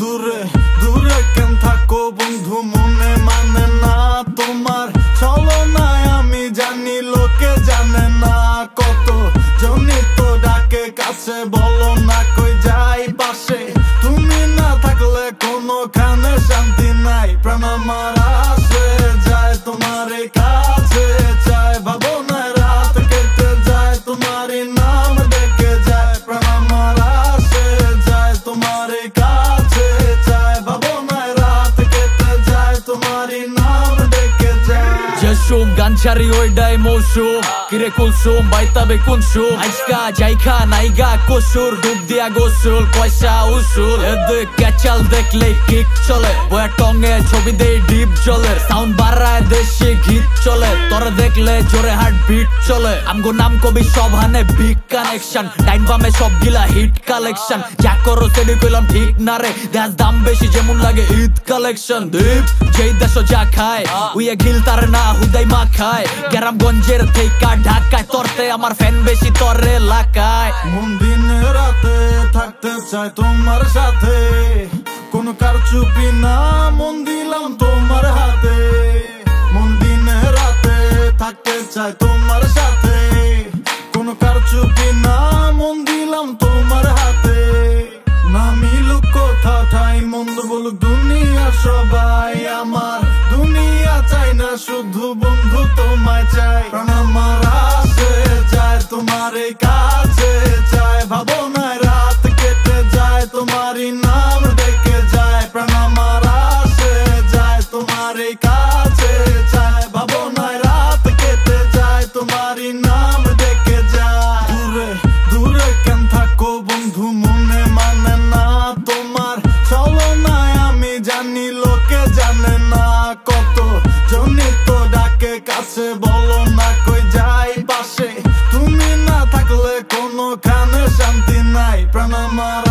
দূরে দূরে কেন থাকো বন্ধু, মনে মানে না তোমার ছলনায়। আমি জানি লোকে জানে না, কত জনি তো ডাকে কাছে, বলো না কই যাই পাশে। তুমি না থাকলে কোনোখানে শান্তি নাই, প্রাণ আমার আসে যায় তোমার কাছে চাই। ভাবনায় রাত কেটে যায়, তোমারই নাম ডেকে যায়। প্রাণ আমার আসে যায় তোমার কাছে চাই। ভাবনায় রাত কেটে যায়, তোমারই নাম ডেকে যায়। জসুম গাঞ্জারি ওইডাই মৌসুম, কিরে কুলসুম বাইতাবে কুনসুম। আজকা জাইখা নাইগা কসুর, ডুব দিয়া গোসুল পয়সা উসুল। এদিক ক্যাচাল দেখলে কিক চলে, বয়া টঙে ছবি দেই ডিপ জলের। সাউন্ড বাড়ায় দেশে গীত চলে, তোরে দেখলে জোরে হার্ট বিট চলে। আমগো নাম কবি সব হানে বিগ কানেকশন, টাইম বামে সব গিলা হিট কালেকশন। যা করো সেডি কইলাম ঠিক না রে, দেশ দাম বেশি যেমন লাগে ঈদ কালেকশন। দীপ যেই দেশ যা খায় উইয়া গিল তার না হুদাই মা খায়। গ্রামগঞ্জের থেকে ঢাকায় তরতে আমার ফ্যান বেশি তরে এলাকায়। মন দিনে রাতে থাকতে চাই তোমার সাথে, কোন কারচুপি না মন দিলাম তোমার হাতে। মন দিনে রাতে থাকতে চাই তোমার সাথে, কোন কারচুপি না মন দিলাম তোমার হাতে। না মিলুক কথা ঠাই মন্দ বলুক দুনিয়া সবাই, আমার দুনিয়া চাই না শুধু বন্ধু তোমায় চাই। প্রাণ আমার আসে যায় তোমার কাছে চাই। ভাবনায় রাত কেটে যায়, তোমারই নাম ডেকে যায়। প্রাণ আমার আসে যায় তোমার কাছে চাই। ভাবনায় রাত কেটে যায়, তোমারই নাম ডেকে যায়। দূরে দূরে কেন থাকো বন্ধু, মনে মানে না তোমার ছলনায়। আমি জানি লোকে জানে না, কত জনি তো ডাকে কাছে, বলো না কই যাই পাশে। তুমি না থাকলে কোনোখানে শান্তি নাই, প্রাণ আমার